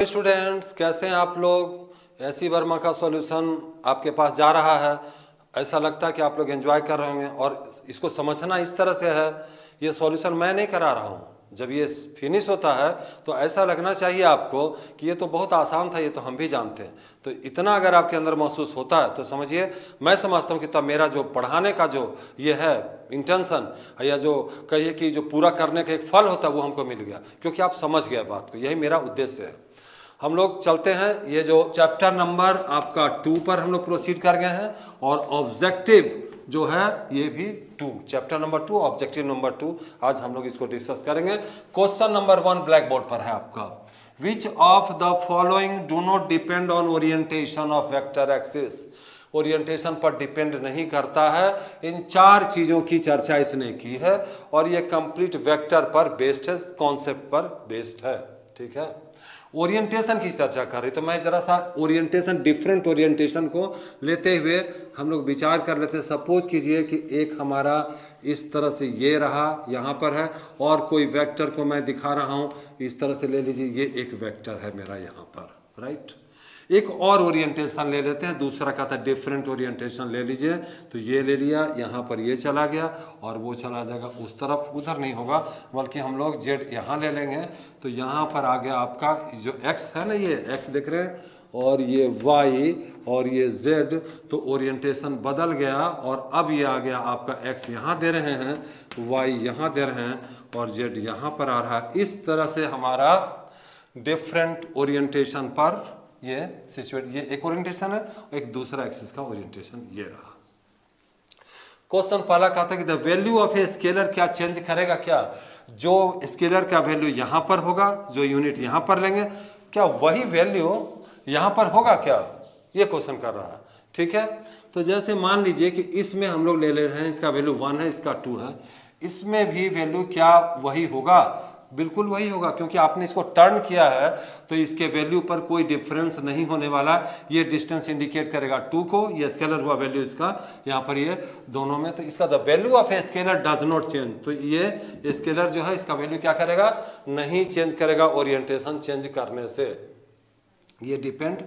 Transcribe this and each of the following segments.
Students, कैसे हैं आप लोग। एसी वर्मा का सॉल्यूशन आपके पास जा रहा है। ऐसा लगता है कि आप लोग एंजॉय कर रहे होंगे और इसको समझना इस तरह से है, ये सॉल्यूशन मैं नहीं करा रहा हूँ। जब ये फिनिश होता है तो ऐसा लगना चाहिए आपको कि ये तो बहुत आसान था, ये तो हम भी जानते हैं। तो इतना अगर आपके अंदर महसूस होता है तो समझिए, मैं समझता हूँ कि तब मेरा जो पढ़ाने का जो ये है इंटेंशन, या जो कहिए कि जो पूरा करने का एक फल होता है वो हमको मिल गया, क्योंकि आप समझ गए बात को। यही मेरा उद्देश्य है। हम लोग चलते हैं, ये जो चैप्टर नंबर आपका 2 पर हम लोग प्रोसीड कर गए हैं, और ऑब्जेक्टिव जो है ये भी 2, चैप्टर नंबर 2 ऑब्जेक्टिव नंबर 2 आज हम लोग इसको डिस्कस करेंगे। क्वेश्चन नंबर 1 ब्लैक बोर्ड पर है आपका। Which of the following do not depend on orientation of vector axis. Orientation पर डिपेंड नहीं करता है। इन 4 चीज़ों की चर्चा इसने की है और ये कंप्लीट वेक्टर पर बेस्ड है, कॉन्सेप्ट पर बेस्ड है। ठीक है, ओरिएंटेशन की चर्चा कर रही, तो मैं जरा सा ओरिएंटेशन, डिफरेंट ओरिएंटेशन को लेते हुए हम लोग विचार कर लेते हैं। सपोज कीजिए कि एक हमारा इस तरह से ये रहा, यहाँ पर है, और कोई वेक्टर को मैं दिखा रहा हूँ इस तरह से। ले लीजिए, ये एक वेक्टर है मेरा यहाँ पर, राइट। एक और ओरिएंटेशन ले लेते हैं, दूसरा का था डिफरेंट ओरिएंटेशन ले लीजिए। तो ये ले लिया, यहाँ पर ये चला गया और वो चला जाएगा उस तरफ, उधर नहीं होगा, बल्कि हम लोग जेड यहाँ ले लेंगे। तो यहाँ पर आ गया आपका जो एक्स है ना, ये एक्स देख रहे हैं, और ये वाई और ये जेड। तो ओरिएंटेशन बदल गया और अब ये आ गया आपका एक्स यहाँ दे रहे हैं, वाई यहाँ दे रहे हैं, और जेड यहाँ पर आ रहा है। इस तरह से हमारा डिफरेंट ओरिएंटेशन पर ये सिचुएट, ये एक ओरिएंटेशन है, एक दूसरा एक्सिस का ओरिएंटेशन ये रहा। क्वेश्चन पहला कहा था कि the value of a scalar क्या चेंज करेगा। क्या जो स्केलर का वैल्यू यहाँ पर होगा, जो यूनिट यहाँ पर लेंगे, क्या वही वैल्यू यहाँ पर होगा क्या, ये क्वेश्चन कर रहा है। ठीक है, तो जैसे मान लीजिए कि इसमें हम लोग ले रहे हैं, इसका वैल्यू 1 है, इसका 2 है, इसमें भी वैल्यू क्या वही होगा, बिल्कुल वही होगा, क्योंकि आपने इसको टर्न किया है तो इसके वैल्यू पर कोई डिफरेंस नहीं होने वाला। ये डिस्टेंस इंडिकेट करेगा 2 को, ये स्केलर हुआ वैल्यू इसका यहाँ पर, ये दोनों में। तो इसका the value of a scalar does not change. तो ये स्केलर जो है इसका वैल्यू क्या करेगा, नहीं चेंज करेगा ओरिएंटेशन चेंज करने से। ये डिपेंड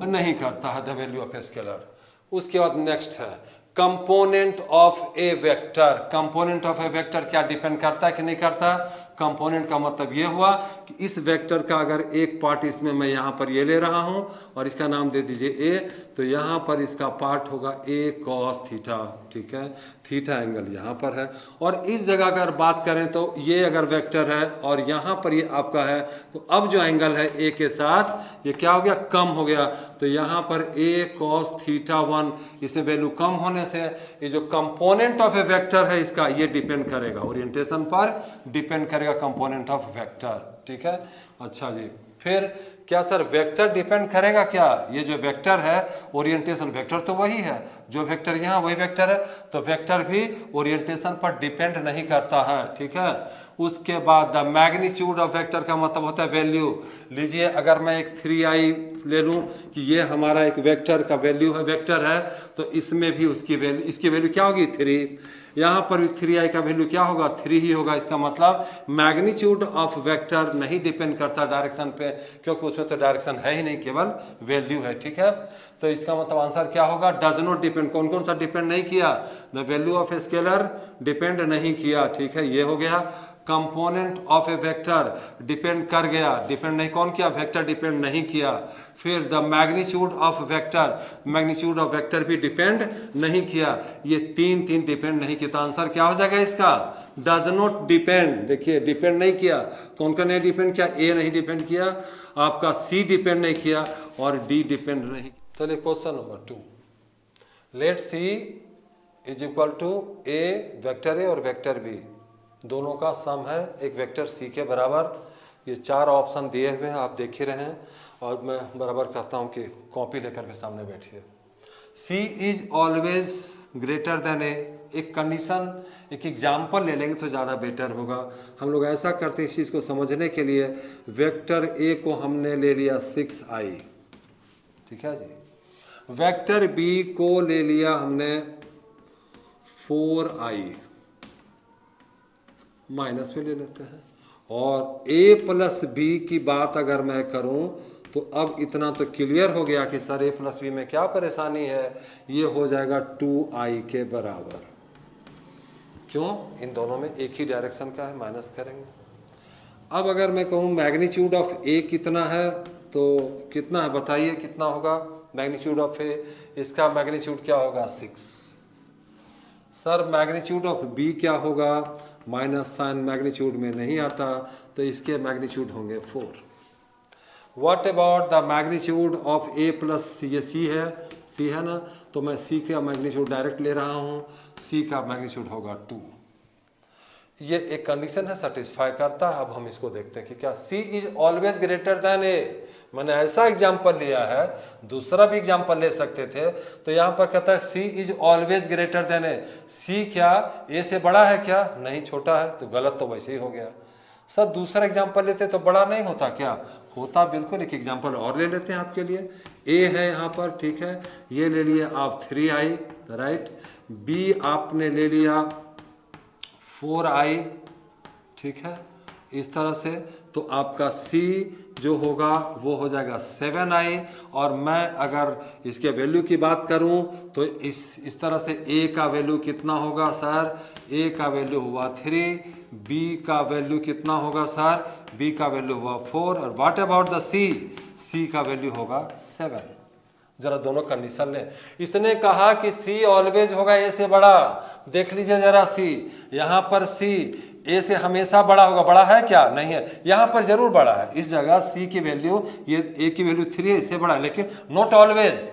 नहीं करता है the value of a scalar. उसके बाद नेक्स्ट है component of A vector. Component of A vector क्या डिपेंड करता है कि नहीं करता। कंपोनेंट का मतलब ये हुआ कि इस वेक्टर का अगर एक पार्ट इसमें मैं यहाँ पर ये ले रहा हूँ और इसका नाम दे दीजिए ए, तो यहाँ पर इसका पार्ट होगा ए कॉस थीटा। ठीक है, थीटा एंगल यहाँ पर है। और इस जगह अगर बात करें तो ये अगर वेक्टर है और यहाँ पर ये आपका है, तो अब जो एंगल है ए के साथ ये क्या हो गया, कम हो गया। तो यहाँ पर ए कॉस थीटा 1, इसे वैल्यू कम होने से ये जो कंपोनेंट ऑफ ए वेक्टर है इसका ये डिपेंड करेगा, ओरिएंटेशन पर डिपेंड करेगा कंपोनेंट ऑफ वेक्टर। ठीक है, अच्छा जी। फिर क्या सर वेक्टर डिपेंड करेगा क्या। ये जो वेक्टर है ओरिएंटेशन, वेक्टर तो वही है, जो वेक्टर यहाँ वही वेक्टर है, तो वेक्टर भी ओरिएंटेशन पर डिपेंड नहीं करता है। ठीक है, उसके बाद द मैग्नीट्यूड ऑफ वेक्टर का मतलब होता है वैल्यू। लीजिए अगर मैं एक 3i ले लूँ कि ये हमारा एक वेक्टर का वैल्यू है, वेक्टर है, तो इसमें भी उसकी वैल्यू, इसकी वैल्यू क्या होगी 3। यहाँ पर भी 3i का वैल्यू क्या होगा, 3 ही होगा। इसका मतलब मैग्नीट्यूड ऑफ वेक्टर नहीं डिपेंड करता डायरेक्शन पे, क्योंकि उसमें तो डायरेक्शन है ही नहीं, केवल वैल्यू है। ठीक है, तो इसका मतलब आंसर क्या होगा, डज नॉट डिपेंड। कौन कौन सा डिपेंड नहीं किया, the value of a scalar depend नहीं किया। ठीक है, ये हो गया। Component of A vector depend कर गया, डिपेंड नहीं कौन किया, वेक्टर डिपेंड नहीं किया। फिर the magnitude of vector, magnitude of vector भी डिपेंड नहीं किया। ये तीन डिपेंड नहीं किया, तो आंसर क्या हो जाएगा इसका, डज नॉट डिपेंड। देखिए डिपेंड नहीं किया, कौन कौन नहीं डिपेंड किया, ए नहीं डिपेंड किया, आपका सी डिपेंड नहीं किया, और डी डिपेंड नहीं। चलिए question number 2, let C is equal to A, vector A और वेक्टर बी दोनों का सम है एक वेक्टर सी के बराबर। ये 4 ऑप्शन दिए हुए हैं, आप देख ही रहे हैं, और मैं बराबर कहता हूँ कि कॉपी लेकर के सामने बैठिए। सी इज ऑलवेज ग्रेटर देन ए, एक कंडीशन, एक एग्जाम्पल ले लेंगे तो ज़्यादा बेटर होगा। हम लोग ऐसा करते हैं इस चीज़ को समझने के लिए, वेक्टर ए को हमने ले लिया 6i, ठीक है जी। वेक्टर बी को ले लिया हमने 4i, माइनस में ले लेते हैं, और a प्लस बी की बात अगर मैं करूं तो अब इतना तो क्लियर हो गया कि सर a प्लस बी में क्या परेशानी है, ये हो जाएगा 2i के बराबर। क्यों? इन दोनों में एक ही डायरेक्शन का है, माइनस करेंगे। अब अगर मैं कहूँ मैग्नीट्यूड ऑफ a कितना है, तो कितना है बताइए, कितना होगा मैग्नीट्यूड ऑफ a? इसका मैग्नीट्यूड क्या होगा? 6। सर मैग्नीट्यूड ऑफ b क्या होगा? माइनस साइन मैग्नीट्यूड में नहीं आता, तो इसके मैग्नीट्यूड होंगे 4। What about the magnitude of a plus, ये c है ना, तो मैं c का मैग्नीट्यूड डायरेक्ट ले रहा हूँ, c का मैग्नीट्यूड होगा 2। ये एक कंडीशन है, सेटिस्फाई करता है। अब हम इसको देखते हैं कि क्या c is always greater than a। मैंने ऐसा एग्जाम्पल लिया है, दूसरा भी एग्जाम्पल ले सकते थे, तो यहाँ पर कहता है c is always greater than a। c क्या a से बड़ा है क्या? नहीं, छोटा है, तो गलत तो वैसे ही हो गया। सर दूसरा एग्जाम्पल लेते तो बड़ा नहीं होता क्या? होता बिल्कुल। एक एग्जाम्पल और ले लेते हैं आपके लिए। a है यहाँ पर, ठीक है, ये ले लिए आप 3i, राइट। b आपने ले लिया 4i, ठीक है, इस तरह से। तो आपका c जो होगा वो हो जाएगा 7i। और मैं अगर इसके वैल्यू की बात करूं तो इस तरह से a का वैल्यू कितना होगा सर? a का वैल्यू हुआ 3, b का वैल्यू कितना होगा सर? b का वैल्यू हुआ 4। और व्हाट अबाउट द c का वैल्यू होगा 7। जरा दोनों कंडीशन लें। इसने कहा कि c ऑलवेज होगा a से बड़ा। देख लीजिए जरा c, यहाँ पर c a से हमेशा बड़ा होगा। बड़ा है क्या? नहीं है। यहाँ पर जरूर बड़ा है, इस जगह c की वैल्यू, ये a की वैल्यू 3 है, इससे बड़ा है, लेकिन नॉट ऑलवेज,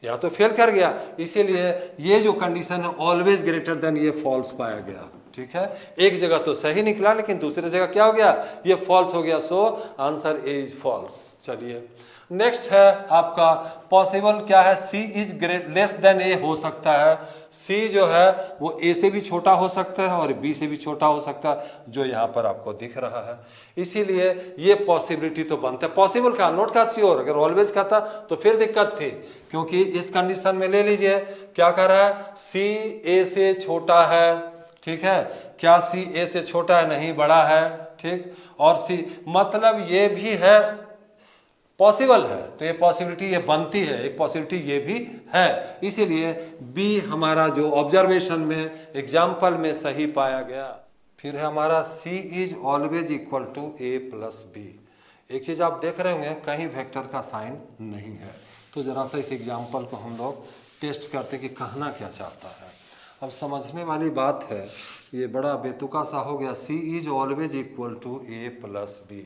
यहाँ तो फेल कर गया। इसीलिए ये जो कंडीशन है ऑलवेज ग्रेटर देन, ये फॉल्स पाया गया, ठीक है। एक जगह तो सही निकला, लेकिन दूसरी जगह क्या हो गया? ये फॉल्स हो गया। So answer A is false. चलिए नेक्स्ट है आपका पॉसिबल क्या है? c is less than a हो सकता है। c जो है वो a से भी छोटा हो सकता है और b से भी छोटा हो सकता है, जो यहाँ पर आपको दिख रहा है। इसीलिए ये पॉसिबिलिटी तो बनता है। पॉसिबल का, नोट का श्योर। अगर ऑलवेज का था तो फिर दिक्कत थी, क्योंकि इस कंडीशन में ले लीजिए क्या कर रहा है? c a से छोटा है, ठीक है। क्या c a से छोटा है? नहीं, बड़ा है, ठीक। और c मतलब ये भी है, पॉसिबल है, तो ये पॉसिबिलिटी ये बनती है, एक पॉसिबिलिटी ये भी है। इसीलिए बी हमारा जो ऑब्जर्वेशन में, एग्जाम्पल में सही पाया गया। फिर है हमारा c is always equal to a plus B. एक चीज आप देख रहे होंगे, कहीं वेक्टर का साइन नहीं है। तो जरा सा इस एग्जाम्पल को हम लोग टेस्ट करते कि कहना क्या चाहता है। अब समझने वाली बात है, ये बड़ा बेतुका सा हो गया। c is always equal to a plus B.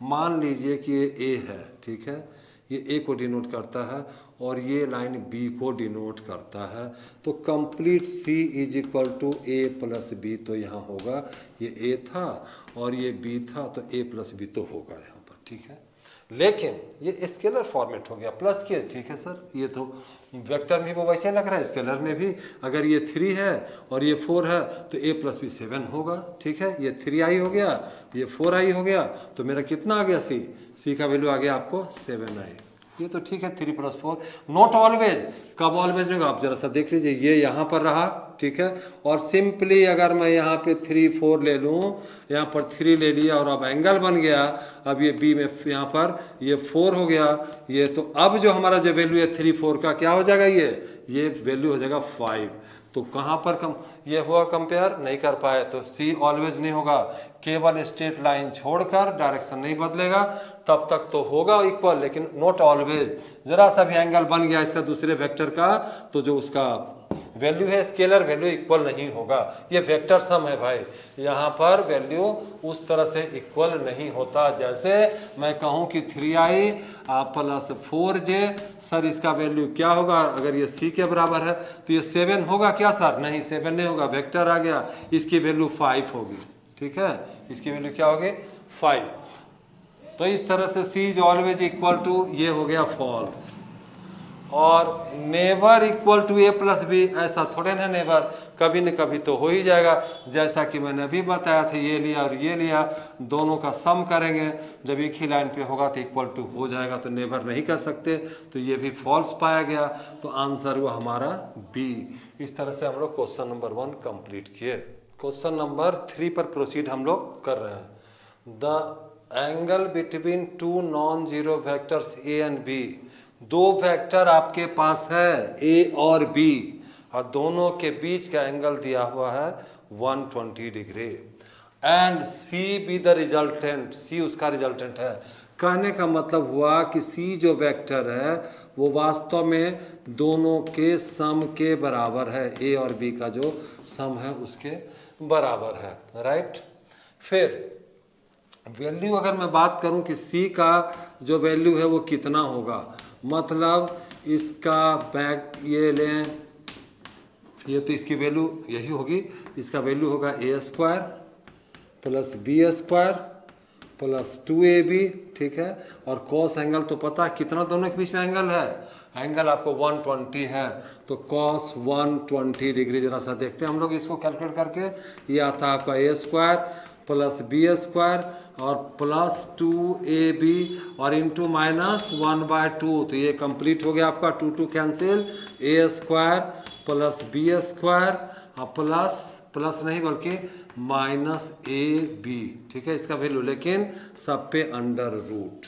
मान लीजिए कि ये a है, ठीक है, ये a को डिनोट करता है और ये लाइन b को डिनोट करता है। तो complete c is equal to a plus B, तो यहाँ होगा ये a था और ये b था, तो a प्लस बी तो होगा यहाँ पर, ठीक है। लेकिन ये स्केलर फॉर्मेट हो गया प्लस के, ठीक है सर। ये तो वेक्टर में वो वैसे लग रहा है, स्केलर में भी अगर ये 3 है और ये 4 है तो a प्लस बी 7 होगा, ठीक है। ये 3i हो गया, ये 4i हो गया, तो मेरा कितना आ गया? c का वैल्यू आ गया आपको 7i। ये तो ठीक है, 3 + 4। नॉट ऑलवेज, कब ऑलवेज नहीं होगा? आप जरा सा देख लीजिए, ये यहाँ पर रहा, ठीक है। और सिंपली अगर मैं यहाँ पे 3 4 ले लूँ, यहाँ पर 3 ले लिया और अब एंगल बन गया। अब ये बी में यहाँ पर ये 4 हो गया, ये तो अब जो हमारा जो वैल्यू है 3 4 का क्या हो जाएगा? ये वैल्यू हो जाएगा 5। तो कहाँ पर ये हुआ कंपेयर? नहीं कर पाए, तो सी ऑलवेज नहीं होगा। केवल स्ट्रेट लाइन छोड़कर, डायरेक्शन नहीं बदलेगा, तब तक तो होगा इक्वल, लेकिन नॉट ऑलवेज। जरा सा भी एंगल बन गया इसका दूसरे वेक्टर का, तो जो उसका वैल्यू है स्केलर वैल्यू इक्वल नहीं होगा। ये वेक्टर सम है भाई, यहाँ पर वैल्यू उस तरह से इक्वल नहीं होता। जैसे मैं कहूँ कि 3i + 4j, सर इसका वैल्यू क्या होगा? अगर ये c के बराबर है तो ये 7 होगा क्या सर? नहीं, 7 नहीं होगा, वेक्टर आ गया, इसकी वैल्यू 5 होगी, ठीक है। इसकी वैल्यू क्या होगी? 5। तो इस तरह से c is always equal to, ये हो गया फॉल्स। और never equal to a plus B, ऐसा थोड़े ना, नेवर कभी न कभी तो हो ही जाएगा। जैसा कि मैंने अभी बताया था, ये लिया और ये लिया, दोनों का सम करेंगे, जब एक ही लाइन पे होगा तो इक्वल टू हो जाएगा, तो नेवर नहीं कर सकते, तो ये भी फॉल्स पाया गया। तो आंसर हुआ हमारा बी। इस तरह से हम लोग क्वेश्चन नंबर 1 कंप्लीट किए। क्वेश्चन नंबर 3 पर प्रोसीड हम लोग कर रहे हैं। The angle between two non zero vectors A and B, दो वेक्टर आपके पास है ए और बी और दोनों के बीच का एंगल दिया हुआ है 120 degree and C B the resultant, C उसका रिजल्टेंट है। कहने का मतलब हुआ कि सी जो वेक्टर है वो वास्तव में दोनों के सम के बराबर है, ए और बी का जो सम है उसके बराबर है, राइट। फिर वैल्यू अगर मैं बात करूं कि सी का जो वैल्यू है वो कितना होगा, मतलब इसका बैक ये लें, ये तो इसकी वैल्यू यही होगी, इसका वैल्यू होगा A square plus B square plus 2ab, ठीक है। और कॉस एंगल तो पता है कितना दोनों के बीच में एंगल है, एंगल आपको 120 है, तो कॉस 120 डिग्री। जरा सा देखते हैं हम लोग इसको कैलकुलेट करके, ये आता है आपका ए स्क्वायर प्लस बी स्क्वायर और प्लस 2ab और इंटू माइनस 1/2, तो ये कंप्लीट हो गया आपका 2 cancel, A square plus B square और प्लस नहीं बल्कि माइनस ए बी, ठीक है, इसका वैल्यू, लेकिन सब पे अंडर रूट,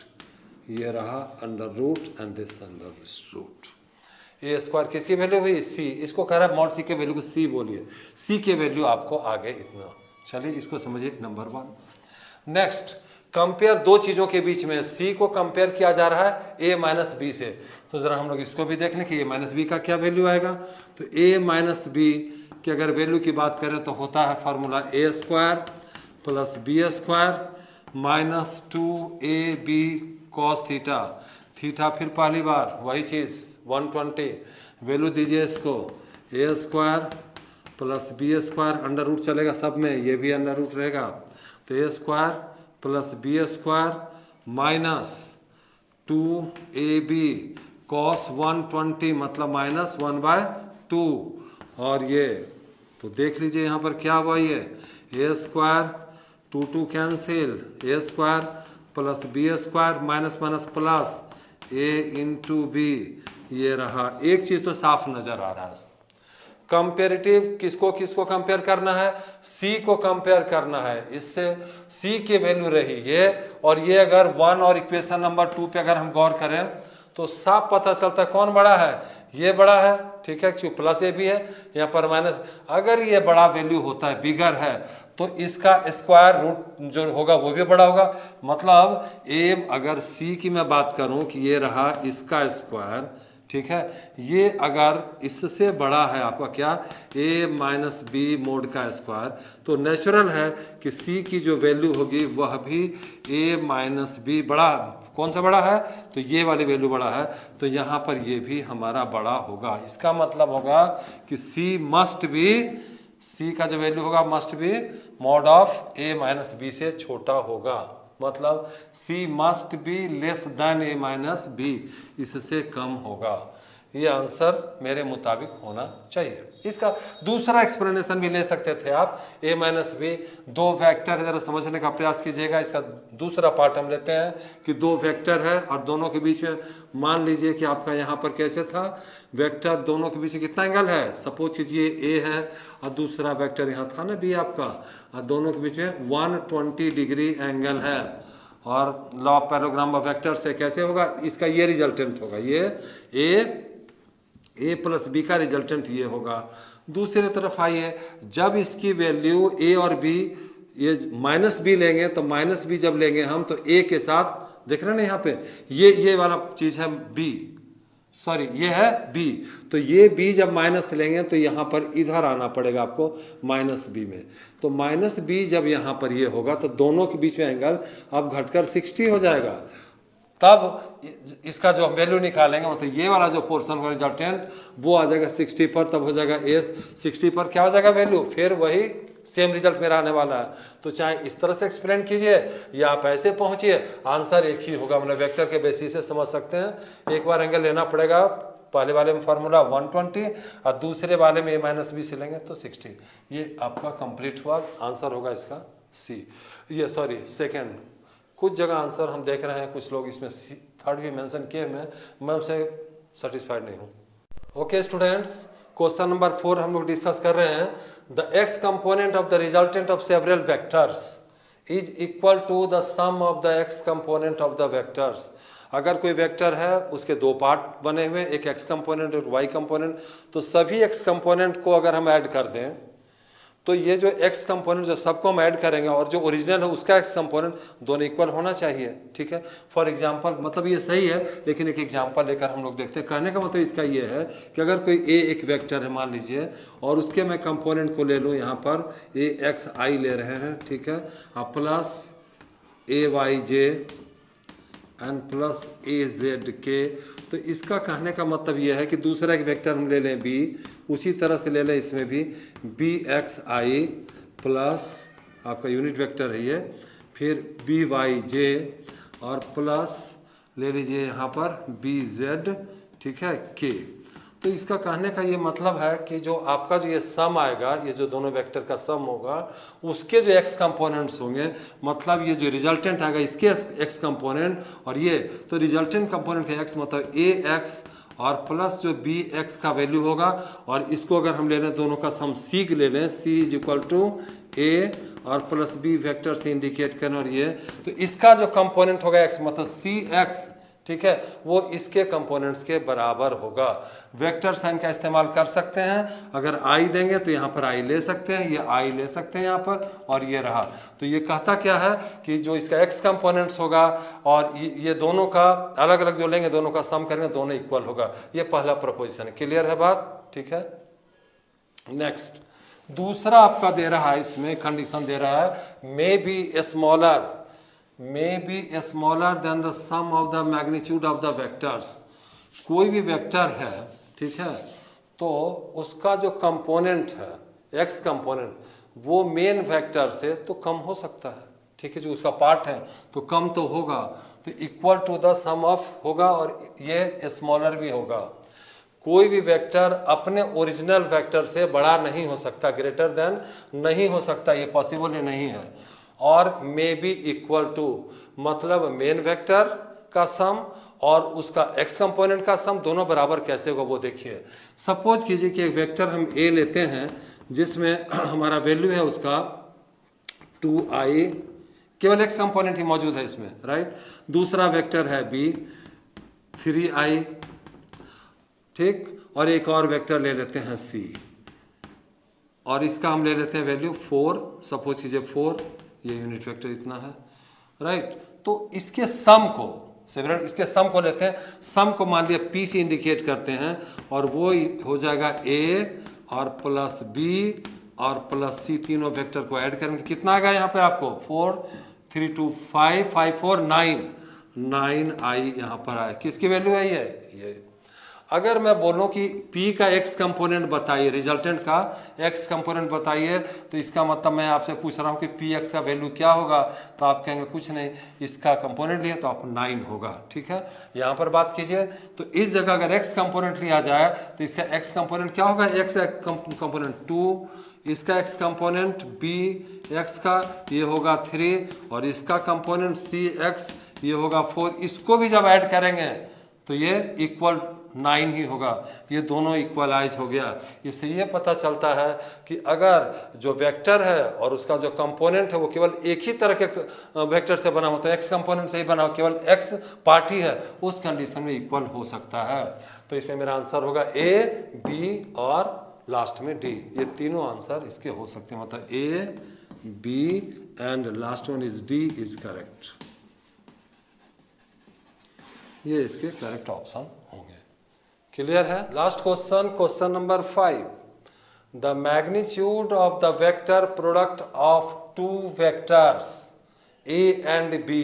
ये रहा under root and this under root. A square किसकी वैल्यू हुई, सी, इसको कह रहा है मॉड सी के वैल्यू को सी बोलिए, सी के वैल्यू आपको आ गए इतना। चलिए इसको समझिए नंबर 1। नेक्स्ट, कंपेयर दो चीज़ों के बीच में, सी को कंपेयर किया जा रहा है ए माइनस बी से, तो ज़रा हम लोग इसको भी देख लें कि ए माइनस बी का क्या वैल्यू आएगा। तो ए माइनस बी की अगर वैल्यू की बात करें तो होता है formula A square plus B square minus 2ab cos theta, theta फिर पहली बार वही चीज़ 120, वैल्यू दीजिए इसको A square plus B square, under root चलेगा सब में, ये भी अंडर रूट रहेगा, तो A square plus B square minus 2ab cos 120 मतलब माइनस 1/2, और ये तो देख लीजिए यहाँ पर क्या हुआ, ये A square 2 cancel, A square plus B square minus minus plus A into B, ये रहा। एक चीज़ तो साफ नज़र आ रहा है, कंपेरेटिव किसको किसको कंपेयर करना है, सी को कंपेयर करना है, इससे सी की वैल्यू रही ये, और ये अगर 1 और इक्वेशन नंबर 2 पे अगर हम गौर करें तो साफ पता चलता है कौन बड़ा है, ये बड़ा है, ठीक है, क्यों प्लस ए भी है यहाँ पर माइनस, अगर ये बड़ा वैल्यू होता है बिगर है तो इसका स्क्वायर रूट जो होगा वो भी बड़ा होगा, मतलब ए अगर सी की मैं बात करूं कि ये रहा इसका स्क्वायर, ठीक है, ये अगर इससे बड़ा है आपका क्या ए माइनस बी मोड का स्क्वायर, तो नेचुरल है कि सी की जो वैल्यू होगी वह भी ए माइनस बी बड़ा, कौन सा बड़ा है, तो ये वाली वैल्यू बड़ा है, तो यहाँ पर ये भी हमारा बड़ा होगा। इसका मतलब होगा कि सी मस्ट बी, सी का जो वैल्यू होगा must be mod of A minus B से छोटा होगा, मतलब C must be less than A minus B, इससे कम होगा। ये आंसर मेरे मुताबिक होना चाहिए। इसका दूसरा एक्सप्लेनेशन भी ले सकते थे आप, ए माइनस बी दो वेक्टर है, जरा समझने का प्रयास कीजिएगा। इसका दूसरा पार्ट हम लेते हैं कि दो वेक्टर है और दोनों के बीच में मान लीजिए कि आपका यहाँ पर कैसे था, वेक्टर दोनों के बीच में कितना एंगल है, सपोज कीजिए ए है और दूसरा वेक्टर यहाँ था ना बी आपका, और दोनों के बीच में 120 डिग्री एंगल है, और law of parallelogram of vector से कैसे होगा, इसका ये रिजल्टेंट होगा, ये ए प्लस बी का रिजल्टेंट ये होगा। दूसरी तरफ आइए, जब इसकी वैल्यू ए और बी ये माइनस बी लेंगे, तो माइनस बी जब लेंगे हम तो ए के साथ देख रहे हैं ना यहाँ पे, ये वाला चीज़ है बी, सॉरी ये है बी, तो ये बी जब माइनस लेंगे तो यहाँ पर इधर आना पड़ेगा आपको माइनस बी में, तो माइनस बी जब यहाँ पर ये होगा तो दोनों के बीच में एंगल अब घटकर 60 हो जाएगा। तब इसका जो हम वैल्यू निकालेंगे मतलब ये वाला जो पोर्शन होगा रिजल्टेंट वो आ जाएगा 60 पर, तब हो जाएगा एस 60 पर क्या हो जाएगा वैल्यू, फिर वही सेम रिजल्ट मेरा आने वाला है। तो चाहे इस तरह से एक्सप्लेन कीजिए या आप ऐसे पहुंचिए, आंसर एक ही होगा, मतलब वेक्टर के बेसिस से समझ सकते हैं। एक बार एंगल लेना पड़ेगा, पहले वाले में फार्मूला 120 और दूसरे वाले में ए माइनस बी से लेंगे तो 60, ये आपका कंप्लीट हुआ, आंसर होगा इसका सी, ये सॉरी सेकेंड। कुछ जगह आंसर हम देख रहे हैं, कुछ लोग इसमें थर्ड भी मेंशन किए हुए, मैं उससे सेटिस्फाइड नहीं हूँ। ओके स्टूडेंट्स, क्वेश्चन नंबर 4 हम लोग डिस्कस कर रहे हैं, the X component of the resultant of several vectors is equal to the sum of the X component of the vectors. अगर कोई वेक्टर है उसके दो पार्ट बने हुए, एक एक्स कंपोनेंट और वाई कंपोनेंट, तो सभी एक्स कंपोनेंट को अगर हम ऐड कर दें तो ये जो एक्स कंपोनेंट जो सबको हम ऐड करेंगे और जो ओरिजिनल है उसका एक्स कंपोनेंट दोनों इक्वल होना चाहिए। ठीक है, फॉर एग्जांपल, मतलब ये सही है लेकिन एक एग्जांपल लेकर हम लोग देखते हैं। कहने का मतलब इसका ये है कि अगर कोई ए एक वेक्टर है मान लीजिए और उसके मैं कंपोनेंट को ले लूँ, यहाँ पर ए एक्स आई ले रहे हैं, ठीक है, अब प्लस ए वाई जे एन प्लस ए जेड के, तो इसका कहने का मतलब ये है कि दूसरा एक वेक्टर हम ले लें बी, उसी तरह से ले लें इसमें भी बी एक्स आई प्लस आपका यूनिट वेक्टर है ये, फिर बी वाई जे और प्लस ले लीजिए यहाँ पर बी जेड, ठीक है, के। तो इसका कहने का ये मतलब है कि जो आपका जो ये सम आएगा, ये जो दोनों वेक्टर का सम होगा, उसके जो एक्स कंपोनेंट्स होंगे, मतलब ये जो रिजल्टेंट आएगा इसके एक्स कंपोनेंट और ये, तो रिजल्टेंट कंपोनेंट का एक्स मतलब ए एक्स और प्लस जो बी एक्स का वैल्यू होगा, और इसको अगर हम ले लें दोनों का सम सी ले लें, सी इज इक्वल टू ए और प्लस बी वेक्टर से इंडिकेट करें, और ये तो इसका जो कंपोनेंट होगा एक्स मतलब सी एक्स, ठीक है, वो इसके कंपोनेंट्स के बराबर होगा। वेक्टर साइन का इस्तेमाल कर सकते हैं, अगर आई देंगे तो यहाँ पर आई ले सकते हैं, ये आई ले सकते हैं यहाँ पर, और ये रहा। तो ये कहता क्या है कि जो इसका एक्स कंपोनेंट्स होगा और ये दोनों का अलग अलग जो लेंगे दोनों का सम करेंगे दोनों इक्वल होगा। ये पहला प्रोपोजिशन है। क्लियर है बात? ठीक है, नेक्स्ट दूसरा आपका दे रहा है, इसमें कंडीशन दे रहा है may be smaller than the sum of the magnitude of the vectors. कोई भी वेक्टर है, ठीक है, तो उसका जो कंपोनेंट है एक्स कंपोनेंट वो मेन वेक्टर से तो कम हो सकता है, ठीक है, जो उसका पार्ट है तो कम तो होगा, तो equal to the sum of होगा और ये स्मॉलर भी होगा। कोई भी वेक्टर अपने ओरिजिनल वेक्टर से बड़ा नहीं हो सकता, ग्रेटर देन नहीं हो सकता, ये पॉसिबल ही नहीं है। और मे बी इक्वल टू मतलब मेन वेक्टर का सम और उसका एक्स कंपोनेंट का सम दोनों बराबर कैसे होगा वो देखिए। सपोज कीजिए कि एक वेक्टर हम ए लेते हैं जिसमें हमारा वैल्यू है उसका 2i, केवल एक्स कंपोनेंट ही मौजूद है इसमें, राइट। दूसरा वेक्टर है बी 3i, ठीक, और एक और वेक्टर ले लेते हैं सी और इसका हम ले लेते हैं वैल्यू 4, सपोज कीजिए 4, ये यूनिट वेक्टर इतना है, राइट। तो इसके सम को इसके सम को लेते हैं, सम को मान लिया पी से इंडिकेट करते हैं और वो हो जाएगा ए और प्लस बी और प्लस सी, तीनों वेक्टर को ऐड करेंगे तो कितना आएगा यहाँ पे आपको 4 3 2 5 5 4 9 यहाँ पर आए। किसकी वैल्यू है ये। अगर मैं बोलूं कि P का x कंपोनेंट बताइए, रिजल्टेंट का x कंपोनेंट बताइए, तो इसका मतलब मैं आपसे पूछ रहा हूं कि Px का वैल्यू क्या होगा, तो आप कहेंगे कुछ नहीं, इसका कंपोनेंट लिया तो आपको 9 होगा, ठीक है। यहाँ पर बात कीजिए तो इस जगह अगर x कंपोनेंट लिया जाए तो इसका x कंपोनेंट क्या होगा, x कंपोनेंट 2, इसका x कंपोनेंट Bx का ये होगा 3 और इसका कंपोनेंट Cx ये होगा 4। इसको भी जब ऐड करेंगे तो ये इक्वल 9 ही होगा, ये दोनों इक्वलाइज हो गया। इससे ये पता चलता है कि अगर जो वेक्टर है और उसका जो कंपोनेंट है वो केवल एक ही तरह के वेक्टर से बना होता है, एक्स कंपोनेंट से ही बना हो, केवल एक्स पार्ट ही है, उस कंडीशन में इक्वल हो सकता है। तो इसमें मेरा आंसर होगा ए, बी और लास्ट में डी, ये तीनों आंसर इसके हो सकते हैं, मतलब A, B and last one is D is correct. ये इसके करेक्ट ऑप्शन होंगे। क्लियर है? Last question, question number 5, the magnitude of the vector product of two vectors A and B,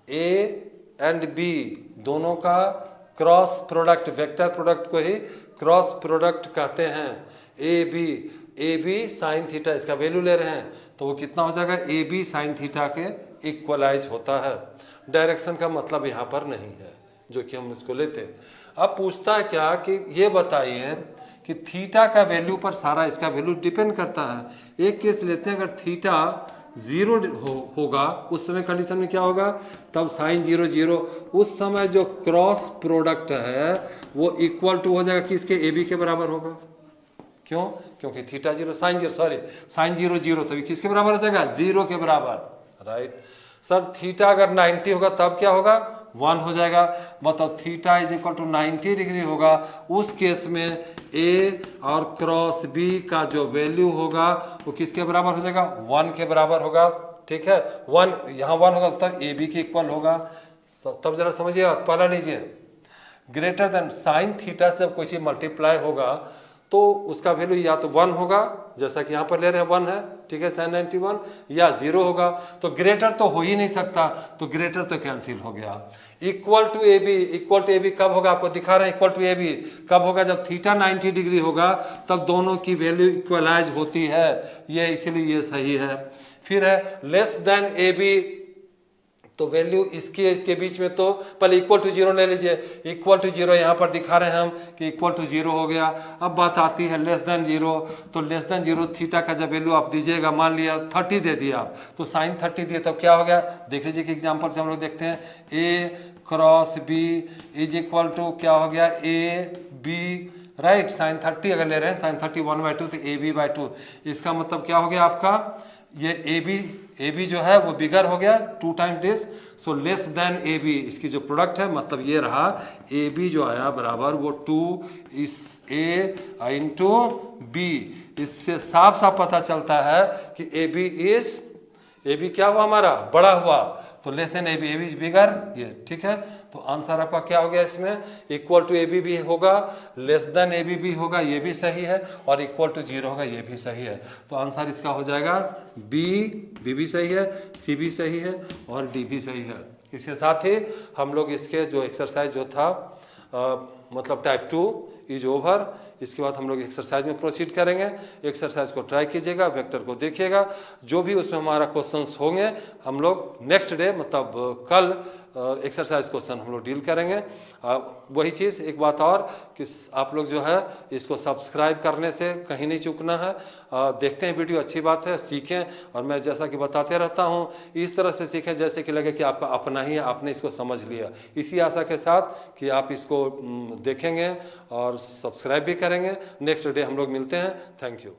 A and B दोनों का cross product, vector product को ही cross product कहते हैं। A B sine theta इसका value ले रहे हैं तो वो कितना हो जाएगा, ए बी साइन थीटा के इक्वलाइज होता है। डायरेक्शन का मतलब यहाँ पर नहीं है जो कि हम इसको लेते हैं। अब पूछता है क्या कि ये बताइए कि थीटा का वैल्यू पर सारा इसका वैल्यू डिपेंड करता है। एक केस लेते हैं, अगर थीटा 0 होगा उस समय कंडीशन में क्या होगा, तब साइन 0 0, उस समय जो क्रॉस प्रोडक्ट है वो इक्वल टू हो जाएगा किसके, ए बी के बराबर होगा। क्यों? क्योंकि थीटा 0 साइन 0 0 तभी किसके बराबर हो जाएगा, 0 के बराबर, राइट। सर थीटा अगर 90 होगा तब क्या होगा, 1 हो जाएगा। मतलब theta is equal to 90 degree होगा, उस केस में ए और क्रॉस बी का जो वैल्यू होगा वो किसके बराबर हो जाएगा, 1 के बराबर होगा। ठीक है, 1 यहाँ 1 होगा तब ए बी के इक्वल होगा। तब जरा समझिए, पहला लीजिए, ग्रेटर देन साइन थीटा से कोई चीज मल्टीप्लाई होगा तो उसका वैल्यू या तो 1 होगा, जैसा कि यहाँ पर ले रहे हैं 1 है, ठीक है, sin 91, या 0 होगा। तो ग्रेटर तो हो ही नहीं सकता, तो ग्रेटर तो कैंसिल हो गया। Equal to A B, equal to A B कब होगा, आपको दिखा रहे हैं इक्वल टू ए बी कब होगा, जब थीटा 90 डिग्री होगा तब दोनों की वैल्यू इक्वलाइज होती है, ये इसीलिए ये सही है। फिर है लेस देन ए बी, तो वैल्यू इसके बीच में, तो पहले इक्वल टू 0 ले लीजिए, इक्वल टू 0 यहाँ पर दिखा रहे हैं हम कि इक्वल टू 0 हो गया। अब बात आती है लेस देन 0, तो लेस देन 0 थीटा का जब वैल्यू आप दीजिएगा, मान लिया 30 दे दिया आप, तो साइन 30 दिए तब क्या हो गया, देख लीजिए कि एग्जाम्पल से हम लोग देखते हैं, A cross B is equal to क्या हो गया, ए बी, राइट। साइन 30 अगर ले रहे हैं, साइन 30 1/2 तो ए बी बाई 2, इसका मतलब क्या हो गया आपका, ये ए बी जो है वो बिगर हो गया 2 times this, so less than A B, इसकी जो प्रोडक्ट है मतलब ये रहा, ए बी जो आया बराबर वो 2 इस ए इंटू बी। इससे साफ साफ पता चलता है कि ए बी क्या हुआ हमारा, बड़ा हुआ, तो less than A B is bigger, ये ठीक है। तो आंसर आपका क्या हो गया इसमें, इक्वल टू ए बी भी होगा, लेस देन ए बी भी होगा, ये भी सही है, और इक्वल टू 0 होगा, ये भी सही है। तो आंसर इसका हो जाएगा बी भी सही है, सी भी सही है, और डी भी सही है। इसके साथ ही हम लोग इसके जो एक्सरसाइज जो था मतलब टाइप 2 इज ओवर। इसके बाद हम लोग एक्सरसाइज में प्रोसीड करेंगे। एक्सरसाइज को ट्राई कीजिएगा, वेक्टर को देखिएगा, जो भी उसमें हमारा क्वेश्चंस होंगे हम लोग नेक्स्ट डे मतलब कल एक्सरसाइज क्वेश्चन हम लोग डील करेंगे। वही चीज़, एक बात और कि आप लोग जो है इसको सब्सक्राइब करने से कहीं नहीं चूकना है। देखते हैं वीडियो, अच्छी बात है, सीखें, और मैं जैसा कि बताते रहता हूँ इस तरह से सीखें जैसे कि लगे कि आपका अपना ही है, आपने इसको समझ लिया। इसी आशा के साथ कि आप इसको देखेंगे और सब्सक्राइब भी करेंगे। नेक्स्ट डे हम लोग मिलते हैं। Thank you.